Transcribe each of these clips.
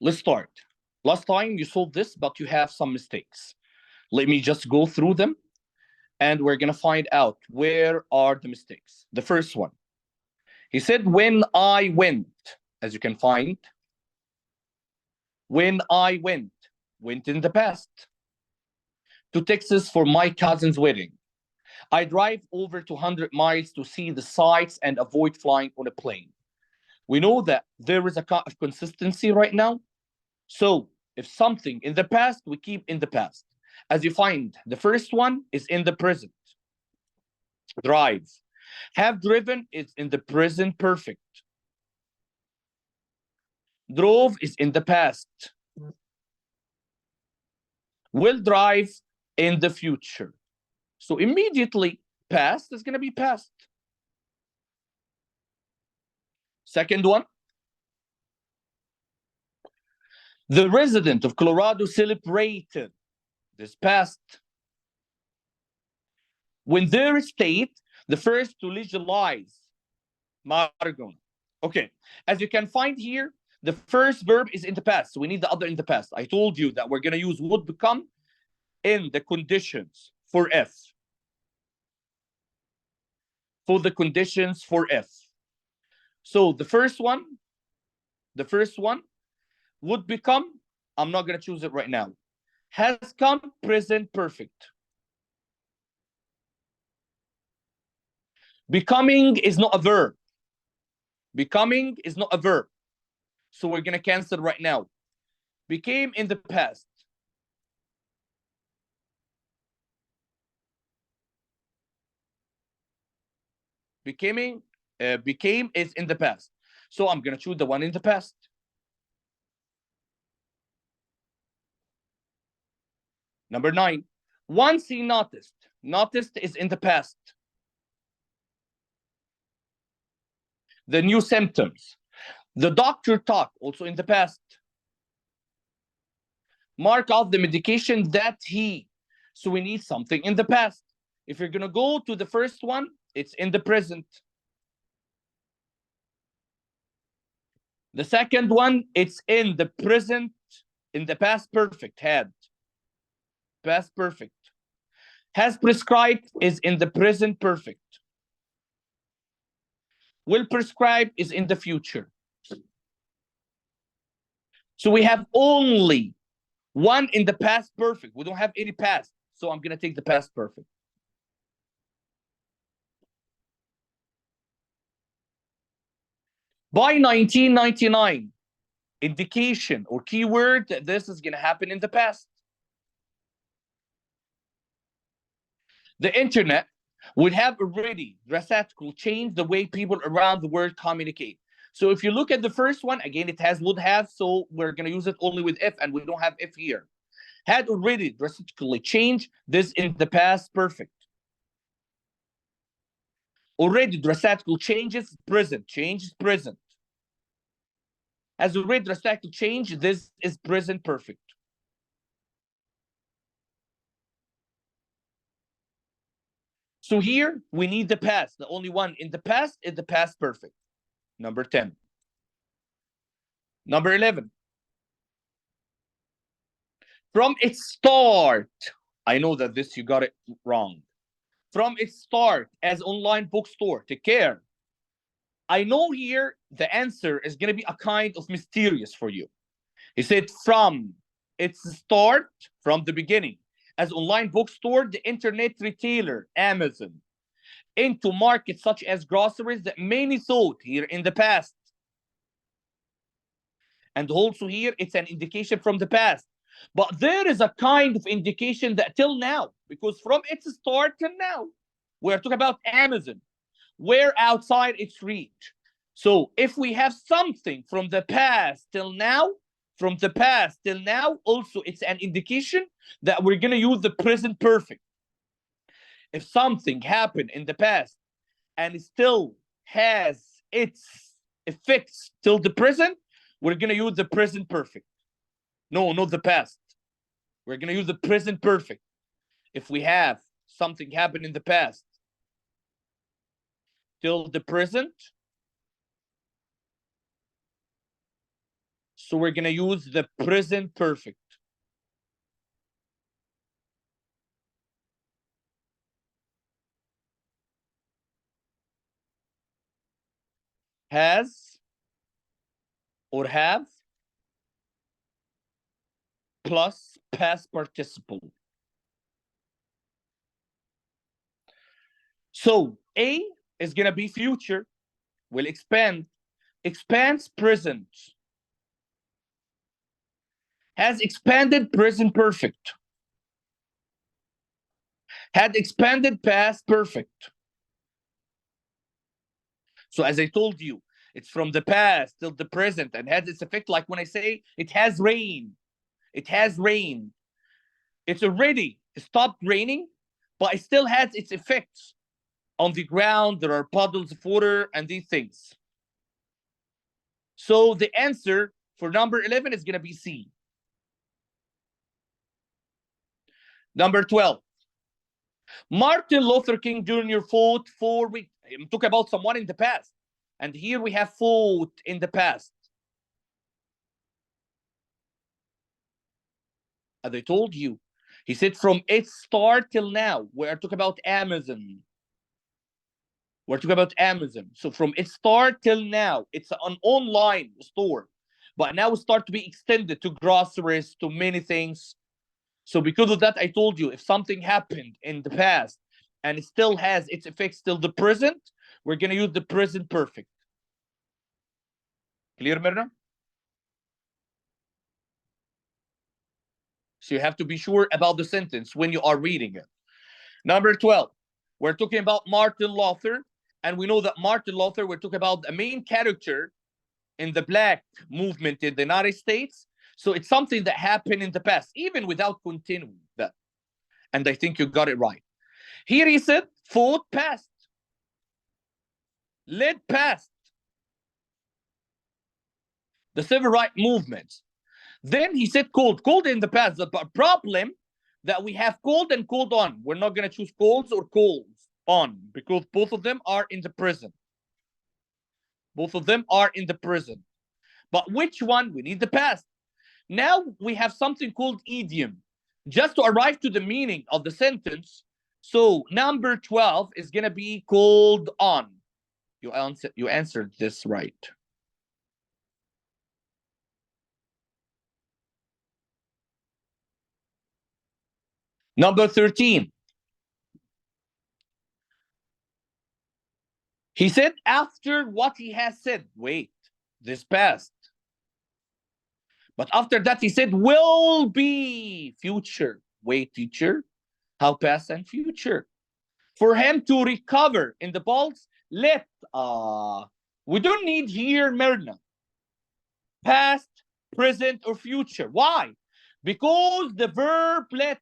Let's start. Last time you solved this, but you have some mistakes. Let me just go through them, and we're going to find out where are the mistakes. The first one, he said, when I went, as you can find, when I went in the past to Texas for my cousin's wedding. I drive over 200 miles to see the sights and avoid flying on a plane. We know that there is a kind of consistency right now. So if something in the past, we keep in the past. As you find, the first one is in the present. Drive. Have driven is in the present perfect. Drove is in the past. Will drive in the future. So immediately, past is going to be past. Second one. The resident of Colorado celebrated this past when their state the first to legalize marijuana. Okay, as you can find here, the first verb is in the past, so we need the other in the past. I told you that we're going to use would become in the conditions for if. For the conditions for if. So the first one would become, I'm not going to choose it right now, has come present perfect. Becoming is not a verb. Becoming is not a verb. So we're going to cancel right now. Became in the past. Became is in the past. So I'm going to choose the one in the past. Number 9. Once he noticed. Noticed is in the past. The new symptoms. The doctor talked, also in the past. Mark off the medication that he. So we need something in the past. If you're going to go to the first one, it's in the present. The second one, it's in the present, in the past perfect, had. Past perfect. Has prescribed is in the present perfect. Will prescribe is in the future. So we have only one in the past perfect. We don't have any past. So I'm going to take the past perfect. By 1999, indication or keyword that this is going to happen in the past. The internet would have already drastically changed the way people around the world communicate. So if you look at the first one, again, it has would have, so we're going to use it only with if, and we don't have if here. Had already drastically changed, this in the past perfect. Already drastically changes, present, changes, present. Has already drastically changed, this is present perfect. So here we need the past. The only one in the past is the past perfect. Number 10. Number 11. From its start, I know that this you got it wrong. From its start as online bookstore, take care. I know here the answer is going to be a kind of mysterious for you. He said from its start, from the beginning, as online bookstore, the internet retailer, Amazon, into markets such as groceries that many thought here in the past. And also here, it's an indication from the past. But there is a kind of indication that till now, because from its start till now, we're talking about Amazon. We're outside its reach. So if we have something from the past till now, also it's an indication that we're going to use the present perfect. If something happened in the past and it still has its effects till the present, we're going to use the present perfect. No, not the past. We're going to use the present perfect. If we have something happen in the past till the present, So we're going to use the present perfect. Has or have plus past participle. So A is going to be future, will expand, expands present, has expanded present perfect, had expanded past perfect. So as I told you, it's from the past till the present and has its effect. Like when I say it has rain, it has rain. It's already stopped raining, but it still has its effects on the ground. There are puddles of water and these things. So the answer for number 11 is going to be C. Number 12. Martin Luther King Jr. fought for, we talk about someone in the past. And here we have fought in the past. As I told you, he said from its start till now. We're talking about Amazon. We're talking about Amazon. So from its start till now, it's an online store. But now it start to be extended to groceries, to many things. So because of that, I told you, if something happened in the past and it still has its effects till the present, we're going to use the present perfect. Clear, Mirna? So you have to be sure about the sentence when you are reading it. Number 12, we're talking about Martin Luther. And we know that Martin Luther, we're talking about the main character in the Black movement in the United States. So it's something that happened in the past, even without continuing that. And I think you got it right. Here he said, fought past, led past the civil rights movement. Then he said cold in the past. The problem that we have cold and cold on. We're not going to choose colds or colds on because both of them are in the present. Both of them are in the present. But which one? We need the past. Now we have something called idiom. Just to arrive to the meaning of the sentence. So number 12 is going to be called on. You answered this right. Number 13. He said after what he has said. Wait, this past. But after that, he said will be future. Wait, teacher. How past and future? For him to recover in the pulse, let. We don't need here Myrna. Past, present, or future. Why? Because the verb let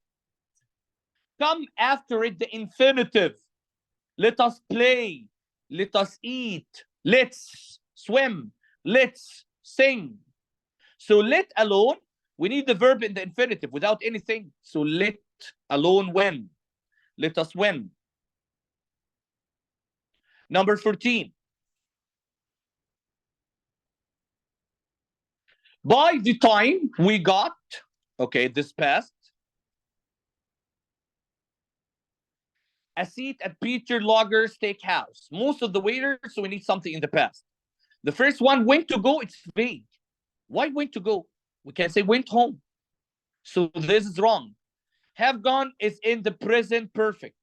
come after it the infinitive. Let us play. Let us eat. Let's swim. Let's sing. So let alone, we need the verb in the infinitive without anything. So let alone win. Let us win. Number 14. By the time we got, okay, this past, a seat at Peter Lager's Steakhouse. Most of the waiters, so we need something in the past. The first one, went to go, it's vague. Why went to go? We can say went home. So this is wrong. Have gone is in the present perfect.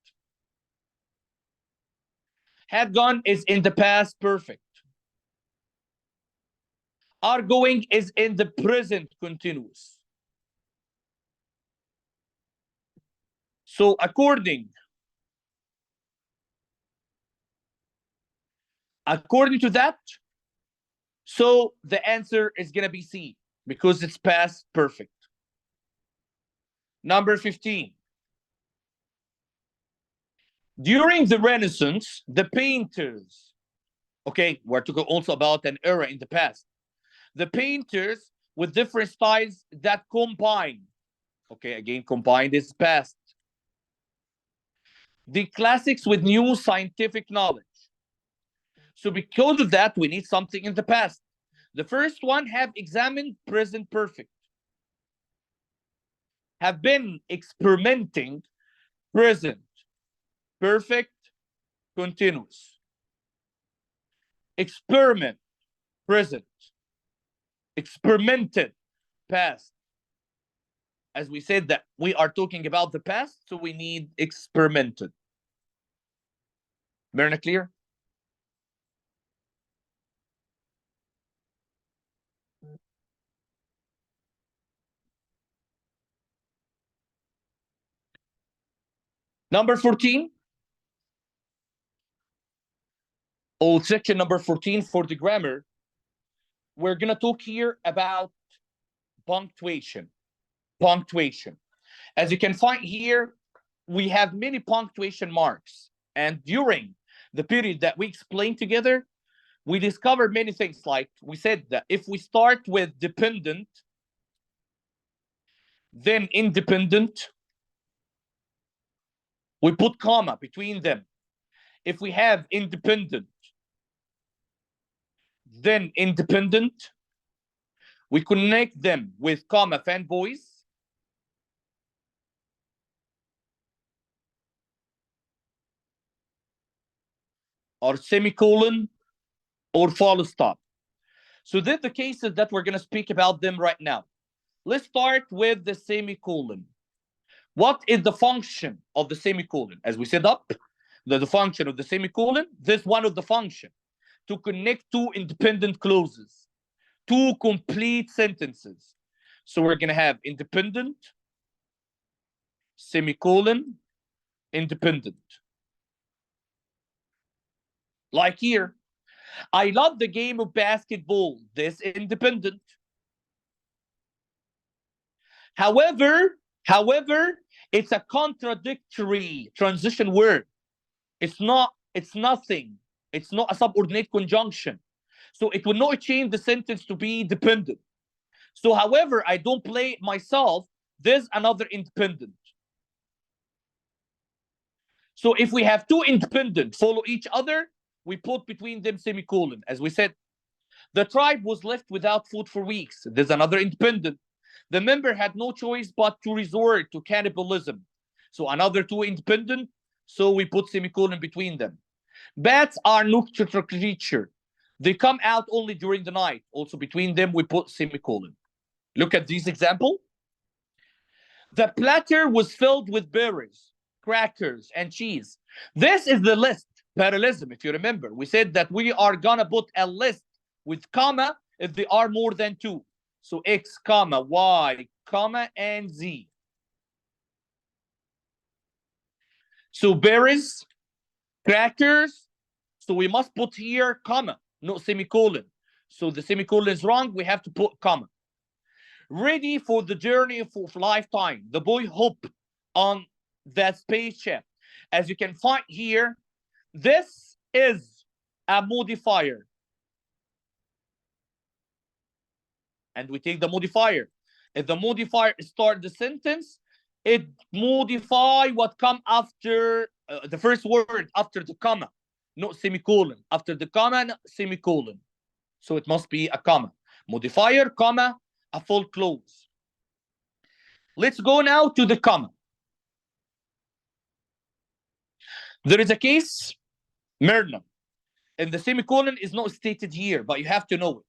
Had gone is in the past perfect. Are going is in the present continuous. So according to that, so the answer is going to be C because it's past perfect. Number 15. During the Renaissance, the painters, okay, we're talking also about an era in the past. The painters with different styles that combine, okay, again, combined is past. The classics with new scientific knowledge. So because of that, we need something in the past. The first one, have examined present perfect. Have been experimenting present perfect continuous. Experiment present. Experimented past. As we said that we are talking about the past, so we need experimented. Very clear? Number 14. Old section number 14 for the grammar. We're going to talk here about punctuation. Punctuation. As you can find here, we have many punctuation marks. And during the period that we explained together, we discovered many things. Like we said that if we start with dependent, then independent, we put comma between them. If we have independent, then independent, we connect them with comma fanboys. Or semicolon or full stop. So these are the cases that we're going to speak about them right now. Let's start with the semicolon. What is the function of the semicolon? As we set up, the function of the semicolon, this one of the function, to connect two independent clauses, two complete sentences. So we're going to have independent, semicolon, independent. Like here, I love the game of basketball. This independent. However, it's a contradictory transition word. It's nothing. It's not a subordinate conjunction. So it will not change the sentence to be dependent. So however, I don't play it myself, there's another independent. So if we have two independent follow each other, we put between them semicolon. As we said, the tribe was left without food for weeks. There's another independent. The member had no choice but to resort to cannibalism. So another two independent, so we put semicolon between them. Bats are nocturnal creature. They come out only during the night. Also between them, we put semicolon. Look at this example. The platter was filled with berries, crackers, and cheese. This is the list. Parallelism, if you remember. We said that we are gonna put a list with comma if they are more than two. So X, comma, Y, comma, and Z. So berries, crackers. So we must put here comma, not semicolon. So the semicolon is wrong. We have to put comma. Ready for the journey of lifetime. The boy hopped on that spaceship. As you can find here, this is a modifier. And we take the modifier. If the modifier start the sentence, it modify what come after the first word after the comma, not semicolon. After the comma, semicolon. So it must be a comma. Modifier, comma, a full clause. Let's go now to the comma. There is a case, Myrna, and the semicolon is not stated here, but you have to know it.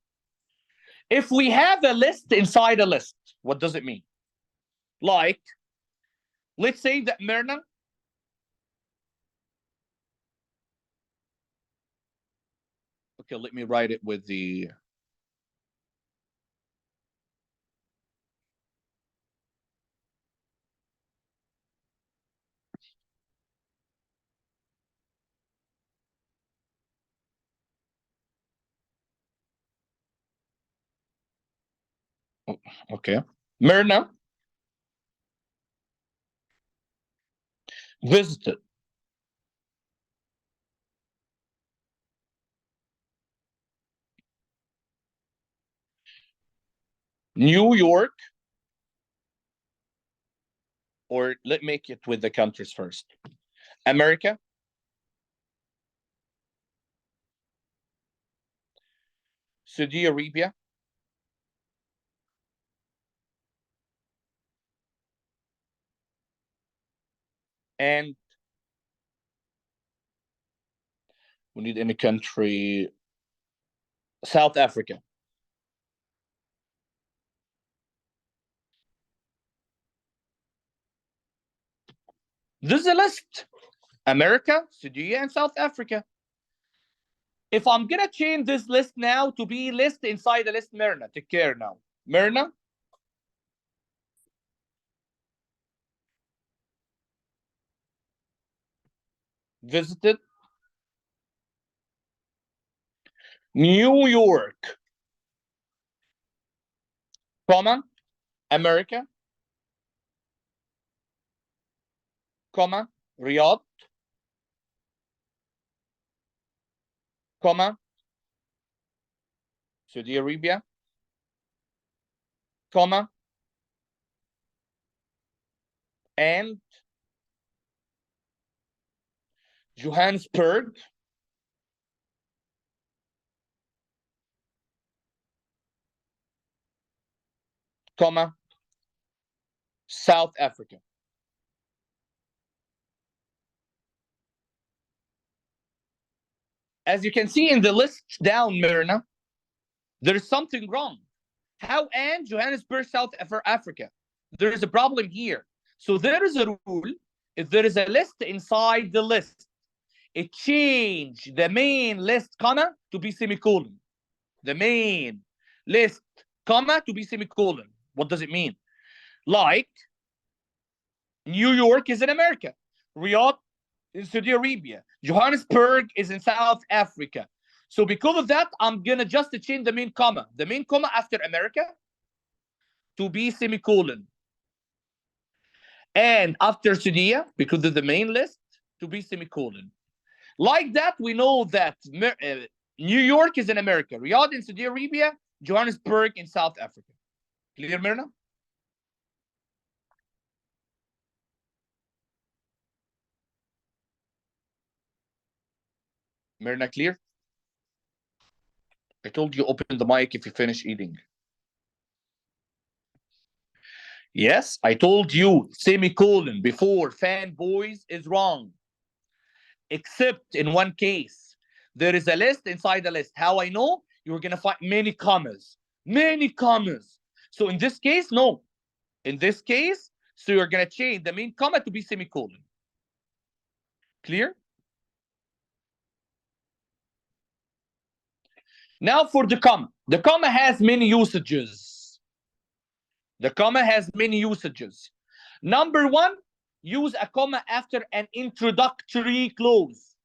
If we have a list inside a list, what does it mean? Like, let's say that Myrna okay, let me write it with the okay. Myrna visited New York, or let's make it with the countries first. America, Saudi Arabia, And we need any country. South Africa. This is a list. America, Sudan, and South Africa. If I'm going to change this list now to be list inside the list, Myrna, take care now. Myrna. Visited. New York. Comma. America. Comma. Riyadh. Comma. Saudi Arabia. Comma. And Johannesburg. Comma. South Africa. As you can see in the list down, Myrna, there's something wrong. How and Johannesburg, South Africa? There is a problem here. So there is a rule. If there is a list inside the list, it change the main list, comma, to be semicolon. The main list, comma, to be semicolon. What does it mean? Like, New York is in America. Riyadh in Saudi Arabia. Johannesburg is in South Africa. So because of that, I'm going to just change the main comma. The main comma after America to be semicolon. And after Saudi, because of the main list, to be semicolon. Like that, we know that New York is in America. Riyadh in Saudi Arabia. Johannesburg in South Africa. Clear, Myrna? Myrna, clear? I told you open the mic if you finish eating. Yes, I told you semicolon before fanboys is wrong. Except in one case. There is a list inside the list. How I know? You're going to find many commas. Many commas. So in this case, no. In this case, so you're going to change the main comma to be semicolon. Clear? Now for the comma. The comma has many usages. The comma has many usages. Number one, use a comma after an introductory clause.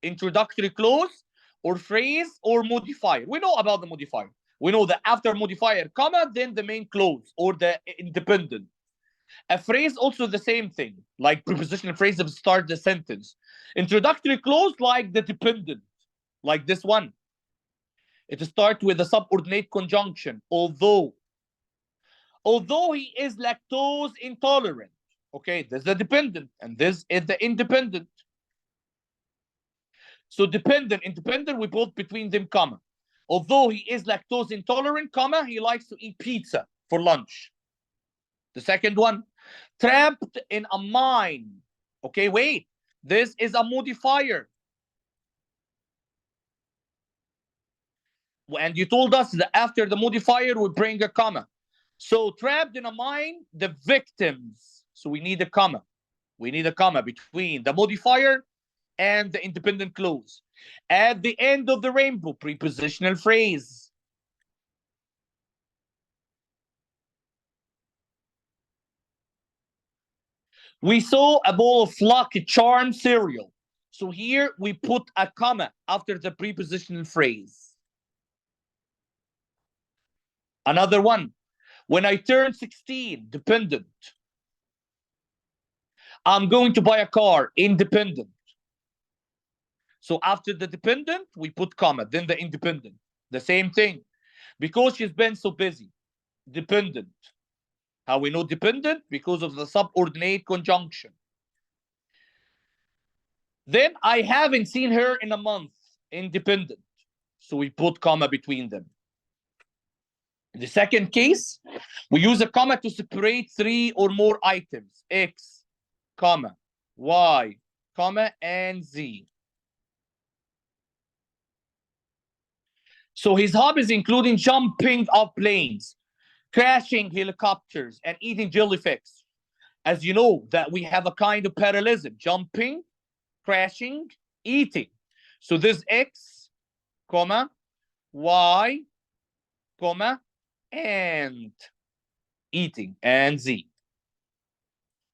Introductory clause or phrase or modifier. We know about the modifier. We know that after modifier, comma, then the main clause or the independent. A phrase also the same thing, like prepositional phrase that start the sentence. Introductory clause like the dependent, like this one. It starts with a subordinate conjunction. Although he is lactose intolerant. Okay, this is the dependent, and this is the independent. So dependent, independent, we put between them, comma. Although he is lactose intolerant, comma, he likes to eat pizza for lunch. The second one, trapped in a mine. Okay, wait. This is a modifier. And you told us that after the modifier, we bring a comma. So trapped in a mine, the victims. So we need a comma. We need a comma between the modifier and the independent clause. At the end of the rainbow, prepositional phrase. We saw a bowl of Lucky Charm cereal. So here we put a comma after the prepositional phrase. Another one. When I turn 16, dependent. I'm going to buy a car, independent. So after the dependent, we put comma, then the independent. The same thing. Because she's been so busy, dependent. How we know dependent? Because of the subordinate conjunction. Then I haven't seen her in a month, independent. So we put comma between them. In the second case, we use a comma to separate three or more items. X, comma. Y, comma, and Z. So his hobbies including jumping off planes, crashing helicopters, and eating jellyfish. As you know, that we have a kind of parallelism: jumping, crashing, eating. So this X, comma, Y, comma, and eating, and Z.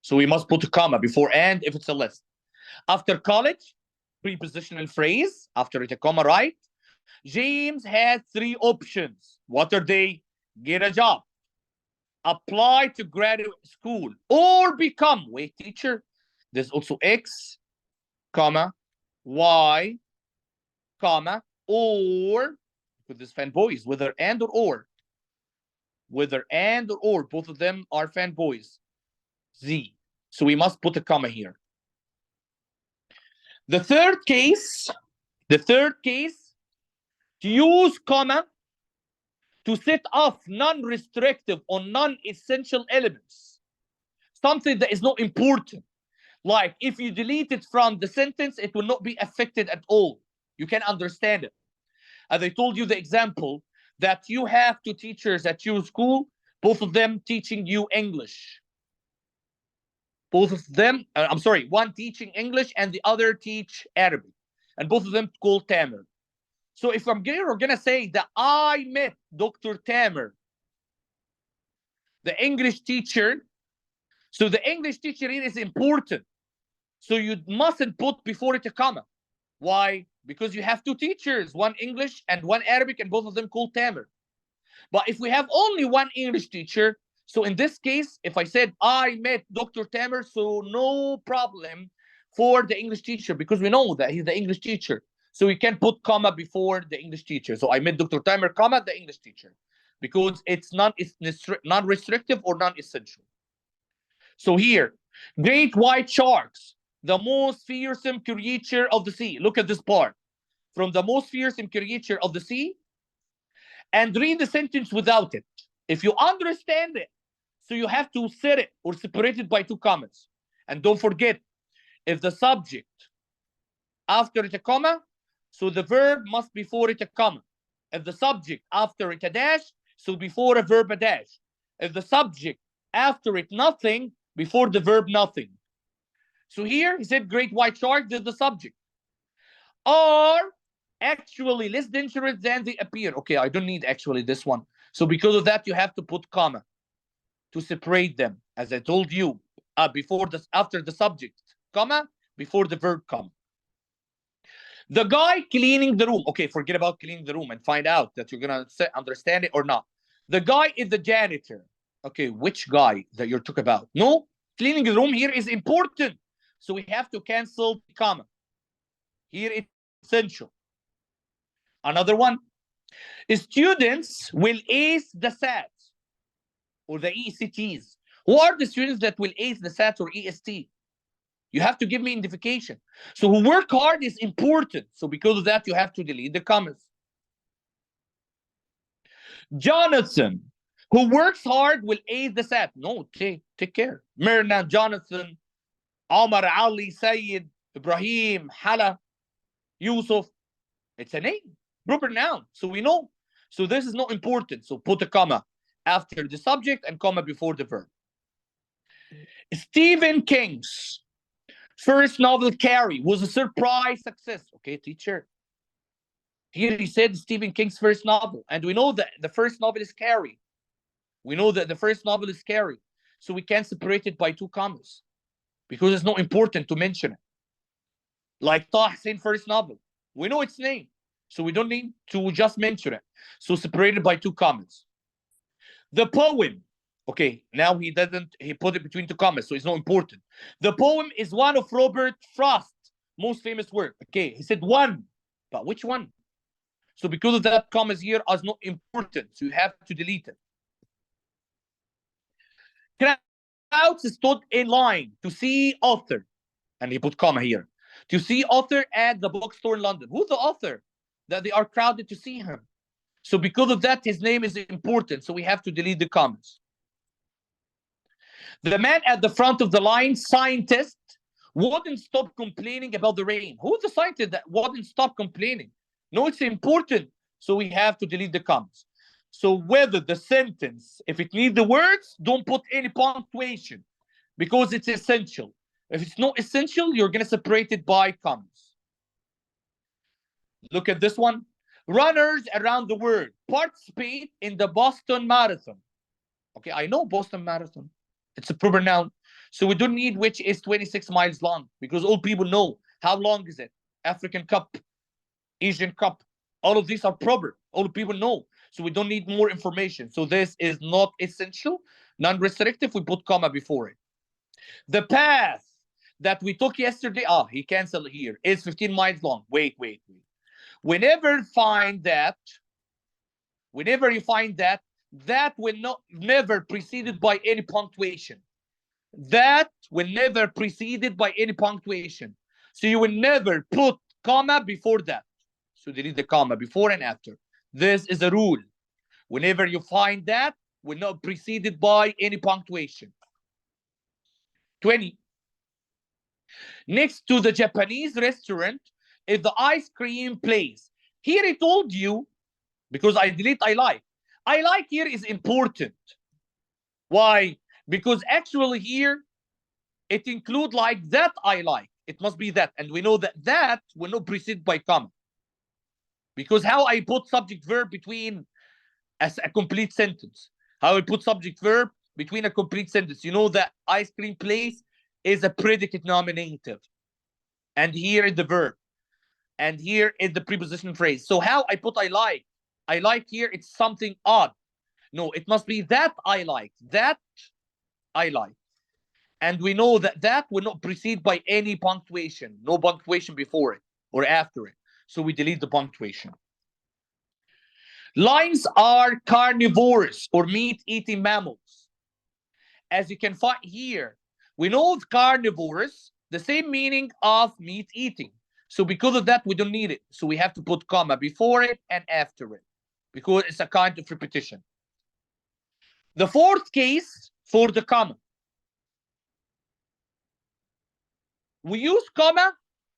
So we must put a comma before and if it's a list. After college, prepositional phrase, after it a comma, right? James had three options. What are they? Get a job, apply to graduate school, or become, wait, teacher. There's also X, comma, Y, comma, or, with this fanboys, whether and or. Whether and or, both of them are fanboys. Z. So we must put a comma here. The third case, to use comma to set off non-restrictive or non-essential elements. Something that is not important. Like if you delete it from the sentence, it will not be affected at all. You can understand it. As I told you the example that you have two teachers at your school, both of them teaching you English. Both of them, I'm sorry, one teaching English and the other teach Arabic. And both of them called Tamer. So if we're gonna say that I met Dr. Tamer, the English teacher, so the English teacher here is important. So you mustn't put before it a comma. Why? Because you have two teachers, one English and one Arabic, and both of them called Tamer. But if we have only one English teacher, so in this case, if I said I met Dr. Tamer, so no problem for the English teacher, because we know that he's the English teacher. So we can put comma before the English teacher. So I met Dr. Tamer, comma, the English teacher, because it's non-restrictive or non-essential. So here, great white sharks, the most fearsome creature of the sea. Look at this part. From the most fearsome creature of the sea, and read the sentence without it. If you understand it, so you have to set it or separate it by two commas. And don't forget, if the subject after it a comma, so the verb must before it a comma. If the subject after it a dash, so before a verb a dash. If the subject after it nothing, before the verb nothing. So here he said great white shark, did the subject. Are actually less dangerous than they appear. Okay, I don't need actually this one. So because of that, you have to put comma to separate them. As I told you, before this, after the subject, comma, before the verb comma. The guy cleaning the room. Okay, forget about cleaning the room and find out that you're gonna understand it or not. The guy is the janitor. Okay, which guy that you're talking about? No, cleaning the room here is important. So we have to cancel the comma. Here it's essential. Another one. Students will ace the SATs or the ECTs. Who are the students that will ace the SAT or EST? You have to give me identification. So who work hard is important. So because of that, you have to delete the commas. Jonathan, who works hard, will ace the SAT. No, take care. Myrna, Jonathan, Omar, Ali, Sayed, Ibrahim, Hala, Yusuf. It's a name, proper noun. So we know. So this is not important. So put a comma after the subject and comma before the verb. Stephen King's first novel, Carrie, was a surprise success. Okay, teacher. Here he said Stephen King's first novel. And we know that the first novel is Carrie. We know that the first novel is Carrie. So we can separate it by two commas because it's not important to mention it. Like Taha Hussein first novel. We know its name. So we don't need to just mention it. So separated by two commas. The poem. Okay, now he put it between two commas, so it's not important. The poem is one of Robert Frost's most famous work. Okay, he said one, but which one? So because of that, commas here are not important, so you have to delete it. Crowds stood in line to see author, and he put comma here. To see author at the bookstore in London. Who's the author? That they are crowded to see him. So because of that, his name is important, so we have to delete the commas. The man at the front of the line, scientist, wouldn't stop complaining about the rain. Who's the scientist that wouldn't stop complaining? No, it's important. So we have to delete the commas. So whether the sentence, if it needs the words, don't put any punctuation because it's essential. If it's not essential, you're going to separate it by commas. Look at this one. Runners around the world participate in the Boston Marathon. Okay, I know Boston Marathon. It's a proper noun. So we don't need which is 26 miles long because all people know how long is it. African Cup, Asian Cup, all of these are proper. All people know. So we don't need more information. So this is not essential, non-restrictive. We put comma before it. The path that we took yesterday, he canceled here, is 15 miles long. Wait. Whenever you find that, that will never preceded by any punctuation. That will never preceded by any punctuation. So you will never put comma before that. So delete the comma before and after. This is a rule. Whenever you find that, will not preceded by any punctuation. 20. Next to the Japanese restaurant is the ice cream place. Here I told you, because I delete I like. I like here is important. Why? Because actually here, it include like that I like. It must be that. And we know that that will not precede by comma. Because how I put subject verb between as a complete sentence. How I put subject verb between a complete sentence. You know that ice cream place is a predicate nominative. And here is the verb. And here is the preposition phrase. So how I put I like? I like here, it's something odd. No, it must be that I like. That I like. And we know that that will not precede by any punctuation. No punctuation before it or after it. So we delete the punctuation. Lions are carnivores or meat-eating mammals. As you can find here, we know carnivores, the same meaning of meat-eating. So because of that, we don't need it. So we have to put comma before it and after it because it's a kind of repetition. The fourth case for the comma. We use comma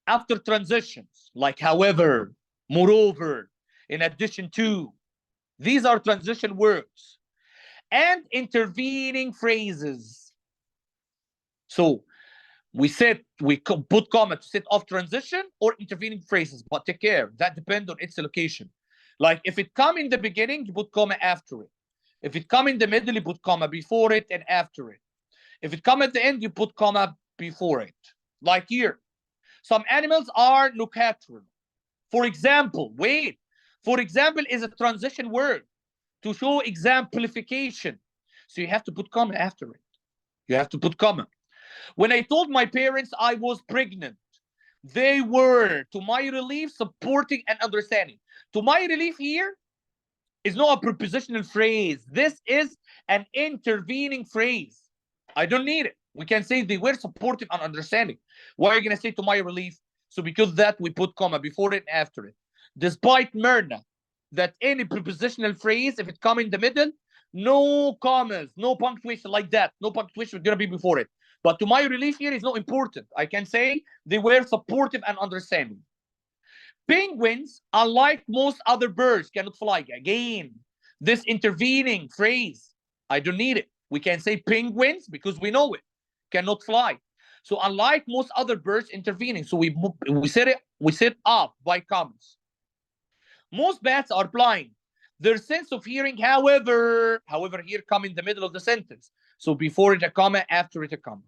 after transitions, like however, moreover, in addition to. These are transition words. And intervening phrases. So we put comma to set off transition or intervening phrases, but take care, that depends on its location. Like if it come in the beginning, you put comma after it. If it come in the middle, you put comma before it and after it. If it come at the end, you put comma before it. Like here, some animals are nocturnal. For example, for example is a transition word to show exemplification. So you have to put comma after it. You have to put comma. When I told my parents I was pregnant, they were, to my relief, supporting and understanding. To my relief here is not a prepositional phrase. This is an intervening phrase. I don't need it. We can say they were supportive and understanding. Why are you going to say to my relief? So because that we put comma before it and after it. Despite Myrna, that any prepositional phrase, if it come in the middle, no commas, no punctuation like that. No punctuation is going to be before it. But to my relief here is not important. I can say they were supportive and understanding. Penguins, unlike most other birds, cannot fly. Again, this intervening phrase, I don't need it. We can say penguins because we know it, cannot fly. So unlike most other birds intervening, so we set up by commas. Most bats are blind. Their sense of hearing, however here come in the middle of the sentence. So before it a comma, after it a comma.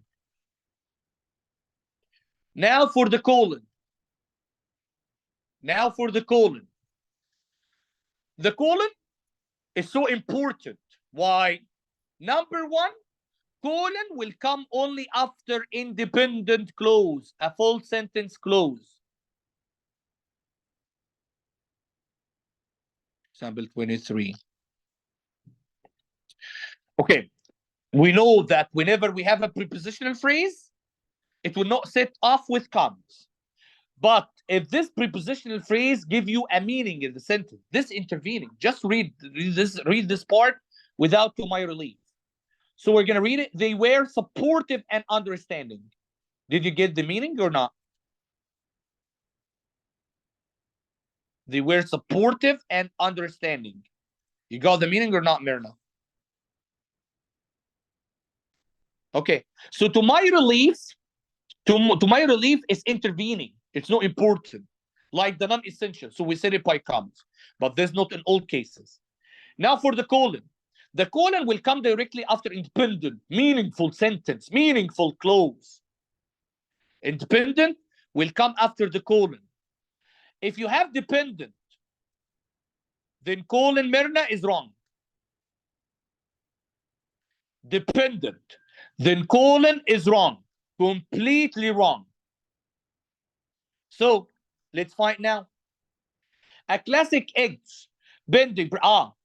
Now for the colon. The colon is so important. Why? Number one, colon will come only after independent clause, a full sentence clause. Example 23. Okay, we know that whenever we have a prepositional phrase, it will not set off with commas. But if this prepositional phrase give you a meaning in the sentence, this intervening, just read this part without to my relief. So we're going to read it. They were supportive and understanding. Did you get the meaning or not? They were supportive and understanding. You got the meaning or not, Myrna? Okay. So to my relief, to my relief is intervening. It's not important. Like the non-essential. So we said it by commas. But that's not in all cases. Now for the colon. The colon will come directly after independent, meaningful sentence, meaningful clause. Independent will come after the colon. If you have dependent, then colon, Myrna, is wrong. Dependent, then colon is wrong. Completely wrong. So let's find now. A classic eggs bending.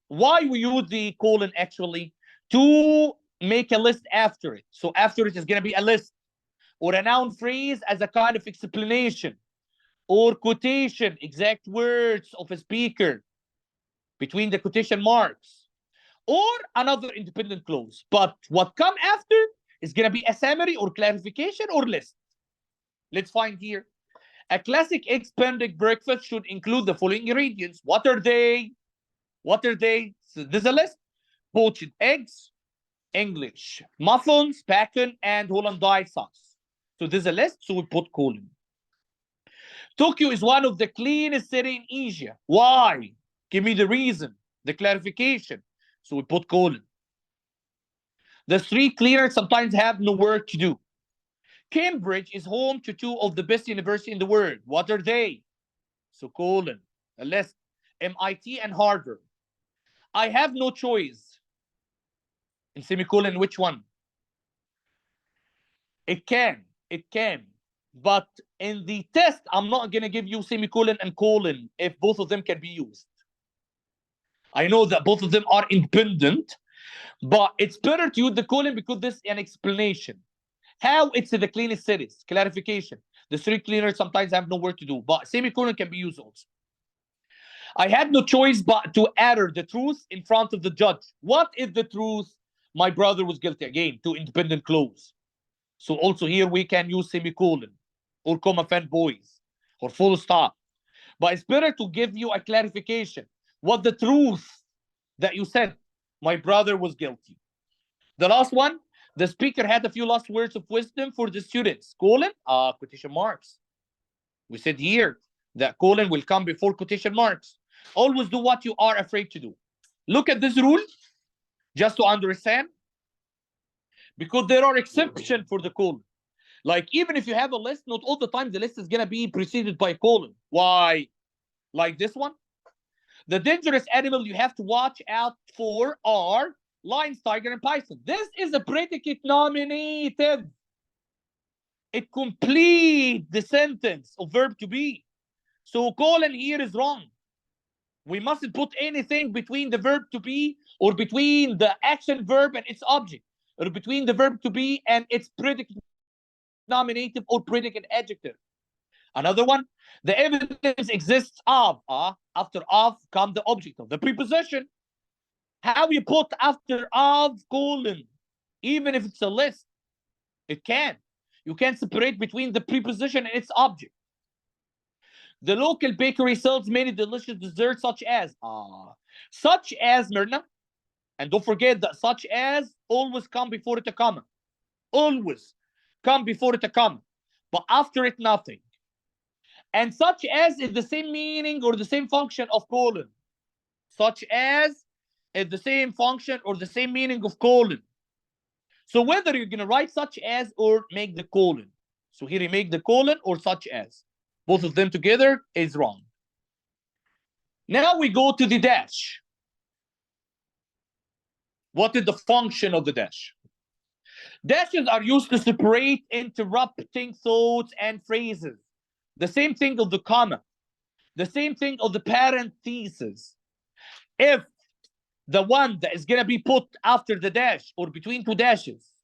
Why we use the colon actually? To make a list after it. So after it is going to be a list or a noun phrase as a kind of explanation or quotation, exact words of a speaker between the quotation marks, or another independent clause. But what come after is going to be a summary or clarification or list. Let's find here. A classic egg-pending breakfast should include the following ingredients. What are they? What are they? So this is a list. Poached eggs, English muffins, bacon, and Hollandaise sauce. So this is a list, so we put colon. Tokyo is one of the cleanest cities in Asia. Why? Give me the reason, the clarification. So we put colon. The street cleaners sometimes have no work to do. Cambridge is home to two of the best universities in the world. What are they? So colon, a list. MIT and Harvard. I have no choice. In semicolon, which one? It can. But in the test, I'm not going to give you semicolon and colon if both of them can be used. I know that both of them are independent, but it's better to use the colon because this is an explanation. How it's the cleanest cities. Clarification. The street cleaners sometimes have no work to do, but semicolon can be used also. I had no choice but to utter the truth in front of the judge. What is the truth? My brother was guilty. Again, two independent clause. So also here we can use semicolon or comma fanboys or full stop. But it's better to give you a clarification. What the truth that you said? My brother was guilty. The last one, the speaker had a few last words of wisdom for the students. Colon, quotation marks. We said here that colon will come before quotation marks. Always do what you are afraid to do. Look at this rule, just to understand, because there are exceptions for the colon. Like even if you have a list, not all the time the list is going to be preceded by colon. Why? Like this one. The dangerous animal you have to watch out for are lions, tiger, and python. This is a predicate nominative. It completes the sentence of verb to be. So colon here is wrong. We mustn't put anything between the verb to be or between the action verb and its object, or between the verb to be and its predicate nominative or predicate adjective. Another one, the evidence exists of. After of come the object of the preposition. How you put after of colon, even if it's a list, it can. You can separate between the preposition and its object. The local bakery sells many delicious desserts such as Myrna. And don't forget that such as always come before it a comma. Always come before it a comma. But after it, nothing. And such as is the same meaning or the same function of colon. Such as is the same function or the same meaning of colon. So whether you're going to write such as or make the colon. So here you make the colon or such as. Both of them together is wrong. Now we go to the dash. What is the function of the dash? Dashes are used to separate interrupting thoughts and phrases. The same thing of the comma. The same thing of the parenthesis. If the one that is going to be put after the dash or between two dashes,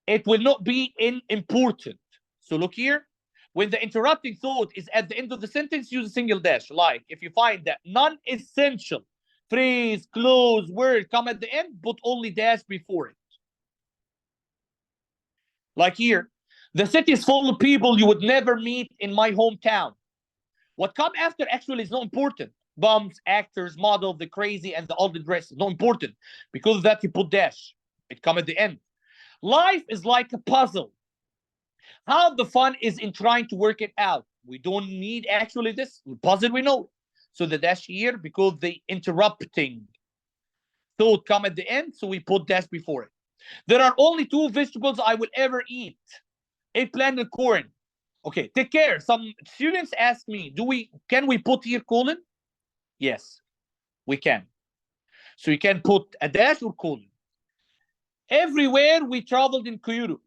it will not be important. So look here. When the interrupting thought is at the end of the sentence, use a single dash. Like if you find that non-essential phrase, clause, word come at the end, put only dash before it. Like here, The city is full of people you would never meet in my hometown. What come after actually is not important. Bums, actors, model, the crazy, and the old dress is not important. Because of that, you put dash. It come at the end. Life is like a puzzle. How the fun is in trying to work it out. We don't need actually this puzzle, we know. So the dash here because the interrupting thought come at the end, so we put dash before it. There are only two vegetables I will ever eat: eggplant and corn. Okay, take care. Some students ask me, can we put here colon? Yes, we can. So you can put a dash or colon. Everywhere we traveled in Kyoto,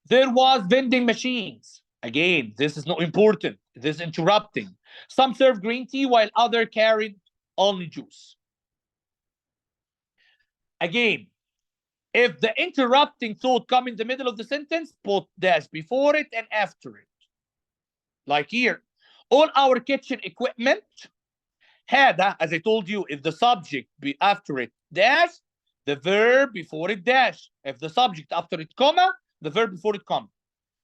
there was vending machines. Again, this is not important. This is interrupting. Some served green tea while others carried only juice. Again, if the interrupting thought come in the middle of the sentence, put dash before it and after it. Like here, all our kitchen equipment had, as I told you, if the subject be after it dash, the verb before it dash. If the subject after it comma, the verb before it comma.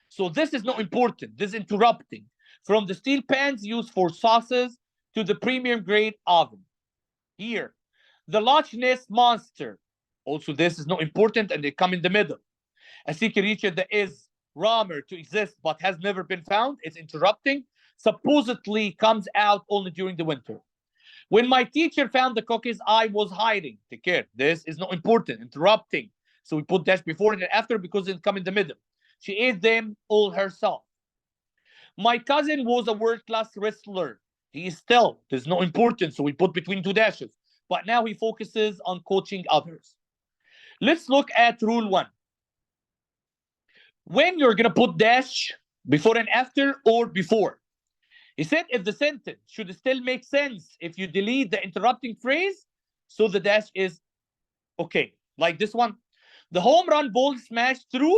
So this is not important. This is interrupting. From the steel pans used for sauces to the premium grade oven. Here, the Loch Ness Monster. Also, this is not important and they come in the middle. A sea creature that is rumored to exist but has never been found. It's interrupting. Supposedly comes out only during the winter. When my teacher found the cookies, I was hiding. Take care. This is not important. Interrupting. So we put dash before and after because it come in the middle. She ate them all herself. My cousin was a world-class wrestler. He is still. There's no importance, so we put between two dashes. But now he focuses on coaching others. Let's look at rule 1. When you're going to put dash before and after or before. He said if the sentence should still make sense if you delete the interrupting phrase, so the dash is okay. Like this one. The home run ball smashed through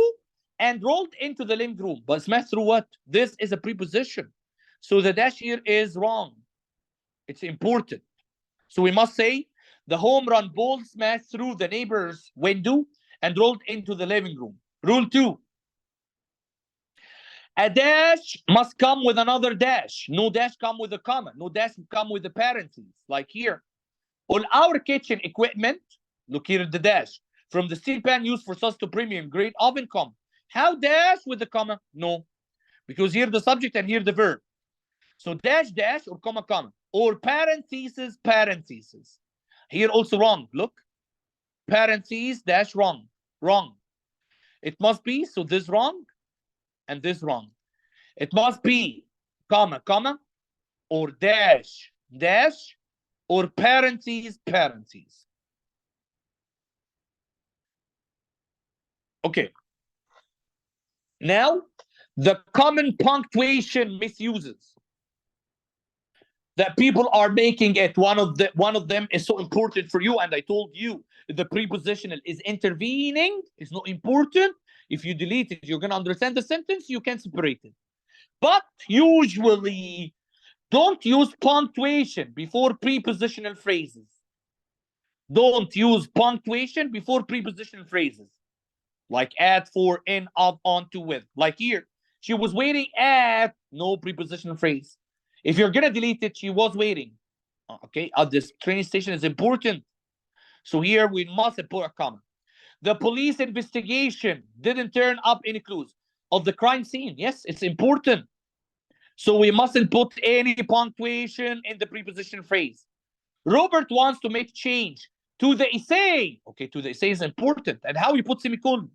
and rolled into the living room. But smashed through what? This is a preposition. So the dash here is wrong. It's important. So we must say the home run ball smashed through the neighbor's window and rolled into the living room. Rule 2. A dash must come with another dash. No dash come with a comma. No dash come with the parentheses. Like here. All our kitchen equipment, look here at the dash, from the steel pan used for sauce to premium grade oven comma. How dash with the comma? No. Because here the subject and here the verb. So dash dash or comma comma. Or parentheses parentheses. Here also wrong. Look. Parentheses dash wrong. Wrong. It must be, so this wrong and this wrong. It must be comma comma or dash dash or parentheses parentheses. Okay. Now, the common punctuation misuses that people are making it. One of them is so important for you, and I told you the prepositional is intervening. It's not important. If you delete it, you're gonna understand the sentence. You can separate it. But usually, don't use punctuation before prepositional phrases. Don't use punctuation before prepositional phrases. Like at, for, in, of, on, to, with. Like here, she was waiting at, no prepositional phrase. If you're gonna delete it, she was waiting. Okay, at this train station is important. So here we must put a comma. The police investigation didn't turn up any clues of the crime scene. Yes, it's important. So we mustn't put any punctuation in the preposition phrase. Robert wants to make change to the essay. Okay, to the essay is important. And how you put semicolon?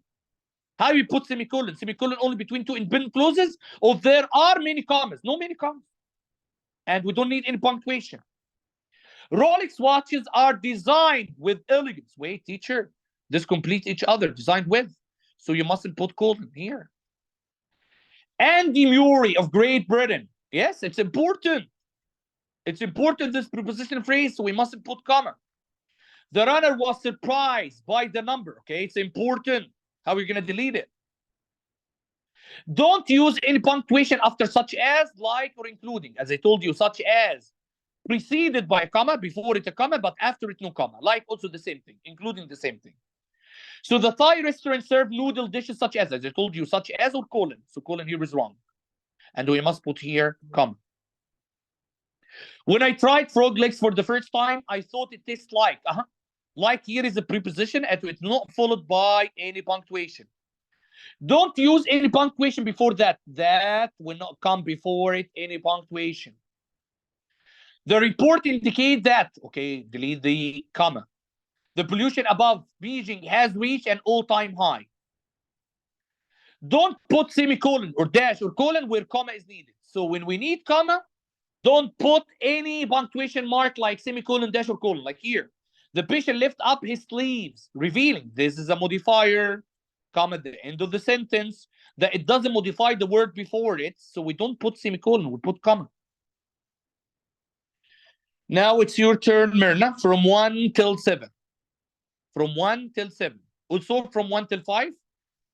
How you put semicolon? Semicolon only between two independent clauses, or there are many commas? No many commas. And we don't need any punctuation. Rolex watches are designed with elegance. Wait, teacher, this completes each other, designed with. So you mustn't put colon here. Andy Murray of Great Britain. Yes, it's important. It's important, this preposition phrase, so we mustn't put comma. The runner was surprised by the number. Okay, it's important. How are you going to delete it? Don't use any punctuation after such as, like, or including. As I told you, such as preceded by a comma, before it a comma, but after it no comma. Like also the same thing, including the same thing. So the Thai restaurant served noodle dishes such as I told you, such as or colon. So colon here is wrong. And we must put here, comma. When I tried frog legs for the first time, I thought it tastes like. Like here is a preposition and it's not followed by any punctuation. Don't use any punctuation before that. That will not come before it, any punctuation. The report indicates that, okay, delete the comma. The pollution above Beijing has reached an all-time high. Don't put semicolon or dash or colon where comma is needed. So when we need comma, don't put any punctuation mark like semicolon, dash, or colon, like here. The patient lifted up his sleeves, revealing this is a modifier, comma, at the end of the sentence, that it doesn't modify the word before it, so we don't put semicolon, we put comma. Now it's your turn, Myrna, from 1 till 7. From 1 till 7. We'll solve from 1 till 5,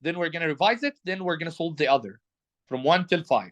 then we're going to revise it, then we're going to solve the other. From 1 till 5.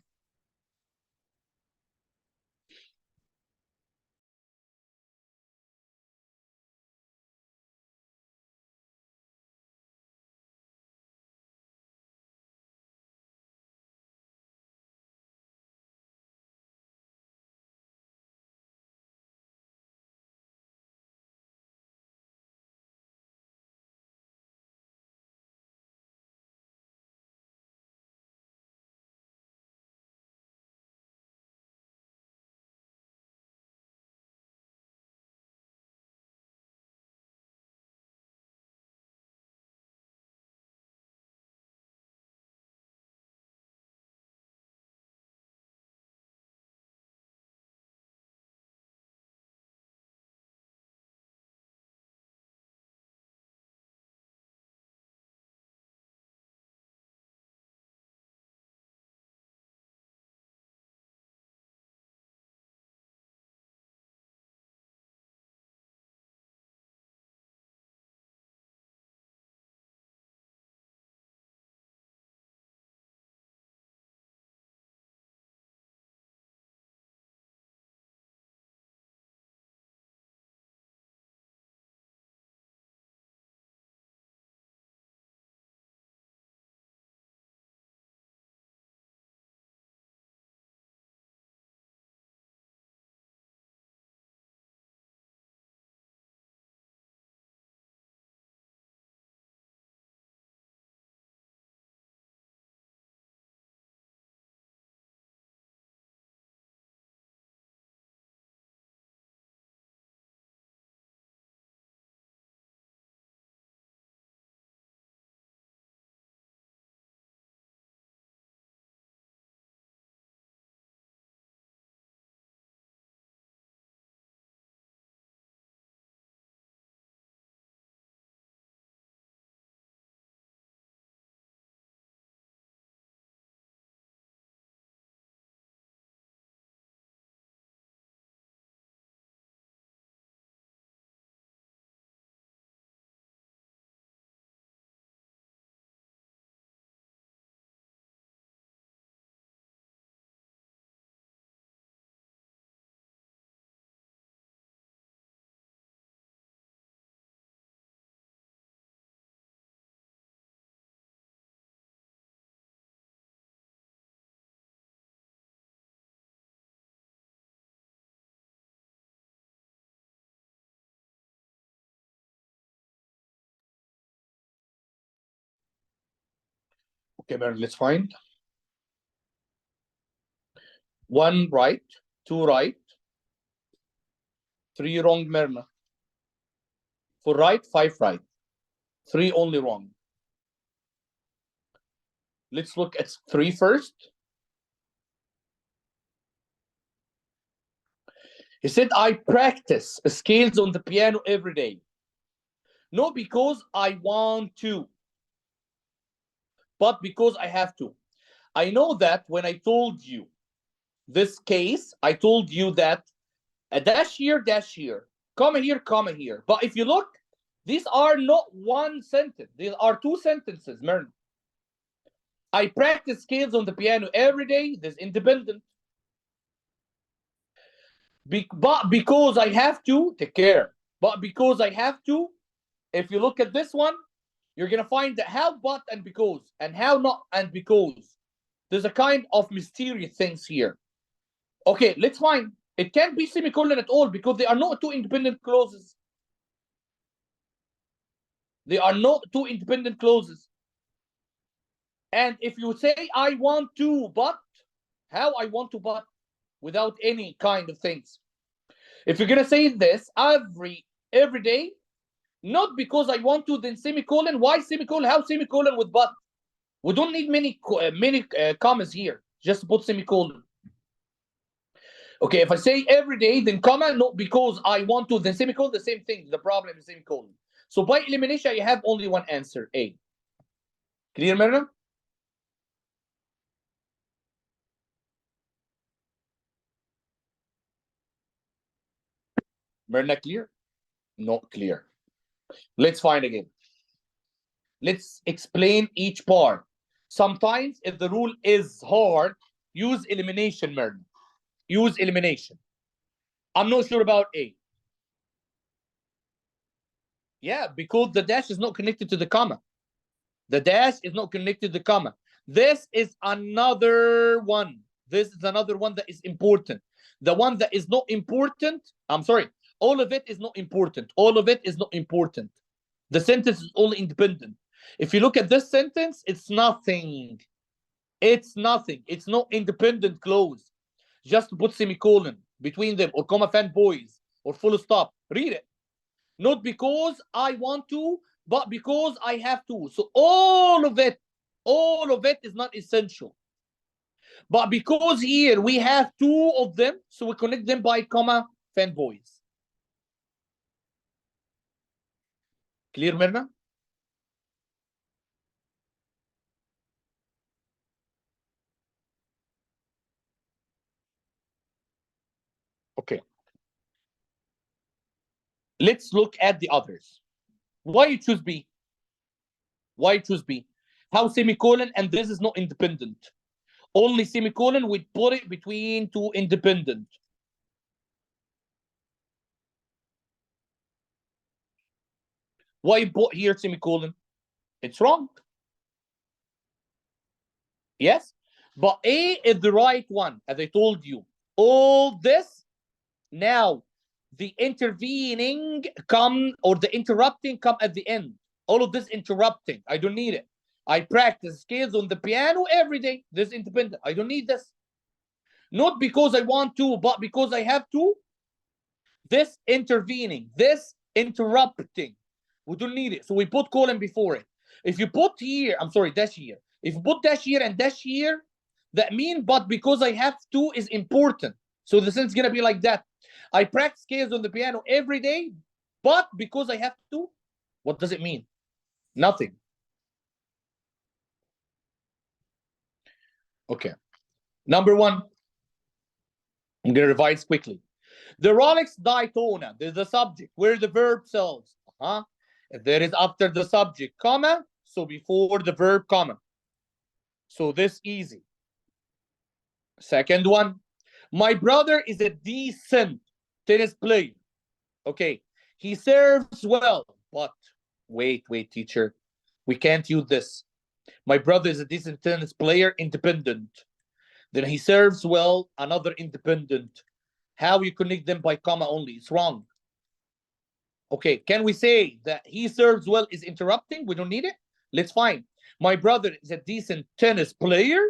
Okay, Myrna, let's find. 1 right, 2 right, 3 wrong, Myrna. 4 right, 5 right. 3 only wrong. Let's look at 3 first. He said, I practice scales on the piano every day. Not because I want to, but because I have to. I know that when I told you this case, I told you that a dash here, comma here. But if you look, these are not one sentence. These are 2 sentences, Myrna. I practice scales on the piano every day. This is independent. But because I have to, take care. But because I have to, if you look at this one, You're going to find that how, but, and because, and how, not, and because. There's a kind of mysterious things here. Okay, let's find. It can't be semicolon at all because they are not two independent clauses. They are not two independent clauses. And if you say, I want to, but, how I want to, but, without any kind of things. If you're going to say this every day, not because I want to, then semicolon. Why semicolon? How semicolon with but? We don't need many commas here. Just put semicolon. Okay, if I say every day, then comma, not because I want to, then semicolon, the same thing. The problem is semicolon. So by elimination, you have only one answer, A. Clear, Myrna? Myrna, clear? Not clear. Let's find again. Let's explain each part. Sometimes if the rule is hard, use elimination, Myrna. Use elimination. I'm not sure about A. Yeah, because the dash is not connected to the comma. The dash is not connected to the comma. This is another one. This is another one that is important. The one that is not important, I'm sorry, all of it is not important. All of it is not important. The sentence is only independent. If you look at this sentence, it's nothing. It's nothing. It's no independent clause. Just put semicolon between them or comma fanboys or full stop. Read it. Not because I want to, but because I have to. So all of it is not essential. But because here we have two of them, so we connect them by comma fanboys. Clear, Myrna? Okay. Let's look at the others. Why you choose B? Why you choose B? How semicolon, and this is not independent. Only semicolon, we put it between two independent. Why you put here semicolon? It's wrong. Yes, but A is the right one, as I told you. All this, now the intervening come, or the interrupting come at the end. All of this interrupting, I don't need it. I practice scales on the piano every day. This is independent. I don't need this. Not because I want to, but because I have to. This intervening, this interrupting, we don't need it. So we put colon before it. If you put here, I'm sorry, dash here. If you put dash here and dash here, that means but because I have to is important. So the sentence is going to be like that. I practice scales on the piano every day, but because I have to, what does it mean? Nothing. Okay. Number one, I'm going to revise quickly. The Rolex Daytona, there's the subject, where the verb sells. If there is after the subject, comma, so before the verb, comma. So this easy. Second one, my brother is a decent tennis player. Okay, he serves well, but wait, teacher, we can't use this. My brother is a decent tennis player, independent. Then he serves well, another independent. How you connect them by comma only? It's wrong. Okay, can we say that he serves well is interrupting? We don't need it. Let's find. My brother is a decent tennis player,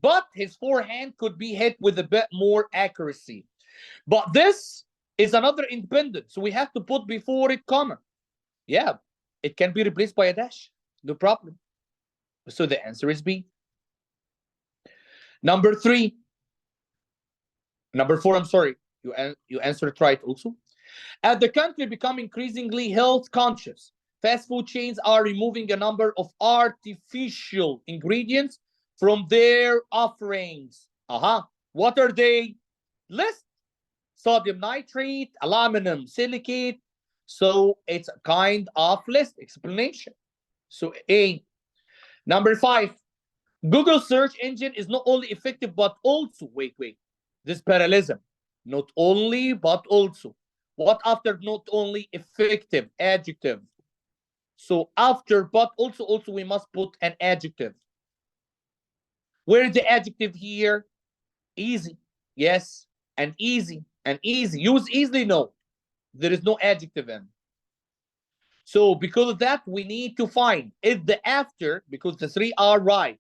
but his forehand could be hit with a bit more accuracy. But this is another independent, so we have to put before it comma. Yeah, it can be replaced by a dash. No problem. So the answer is B. Number four, I'm sorry. You answered right also. As the country become increasingly health conscious, fast food chains are removing a number of artificial ingredients from their offerings. What are they? List: sodium nitrate, aluminum silicate. So it's a kind of list explanation. So A. Number 5, Google search engine is not only effective but also, wait, this parallelism. Not only but also. What after not only? Effective, adjective. So after but also we must put an adjective. Where is the adjective here? Easy. Yes. And easy. And easy. Use easily? No. There is no adjective in. So because of that, we need to find if the after, because the three are right,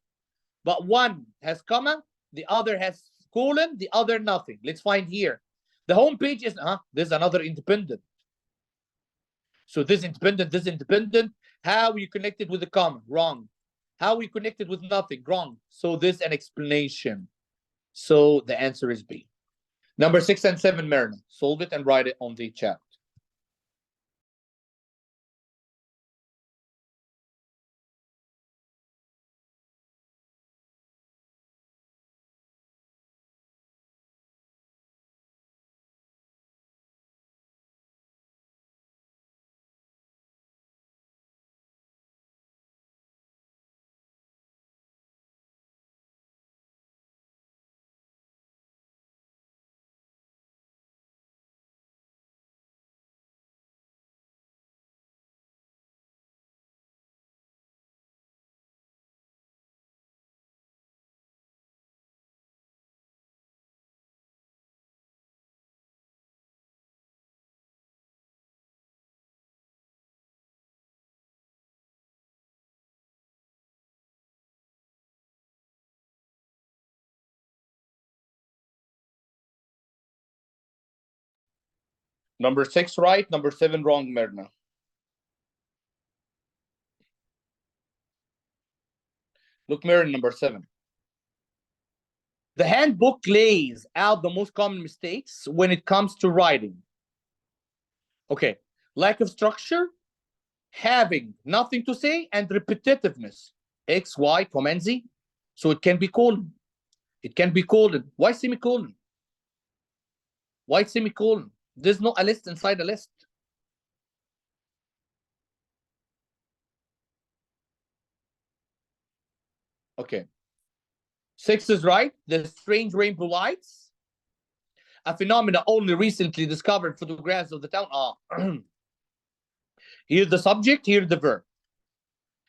but one has comma, the other has colon, the other nothing. Let's find here. The home page is, there's another independent. So this independent, how we connected with the comma? Wrong. How we connected with nothing? Wrong. So this an explanation. So the answer is B. Number 6 and 7, Marina. Solve it and write it on the chat. Number 6 right, number 7 wrong, Marina. Look, Marina, number 7. The handbook lays out the most common mistakes when it comes to writing. Okay, lack of structure, having nothing to say, and repetitiveness. X, Y, and Z. So it can be colon. It can be colon. Why semicolon? Why semicolon? There's no a list inside a list. Okay. 6 is right. The strange rainbow lights, a phenomena only recently discovered. Photographs of the town. Here's the subject, here's the verb.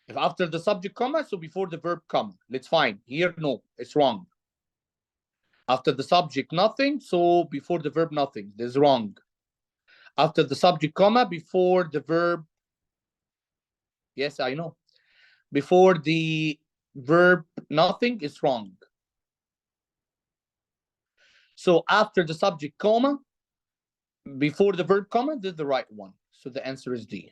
If after the subject comma, so before the verb comma. Let's find. Here, no, it's wrong. After the subject, nothing, so before the verb, nothing. This is wrong. After the subject comma, before the verb. Yes, I know. Before the verb, nothing is wrong. So after the subject comma, before the verb comma, this is the right one. So the answer is D.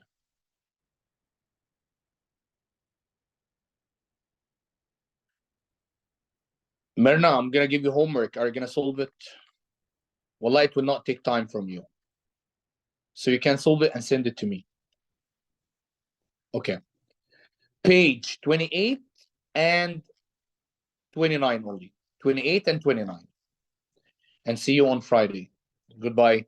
Merna, I'm going to give you homework. Are you going to solve it? Well, it will not take time from you. So you can solve it and send it to me. Okay. Page 28 and 29 only. 28 and 29. And see you on Friday. Goodbye.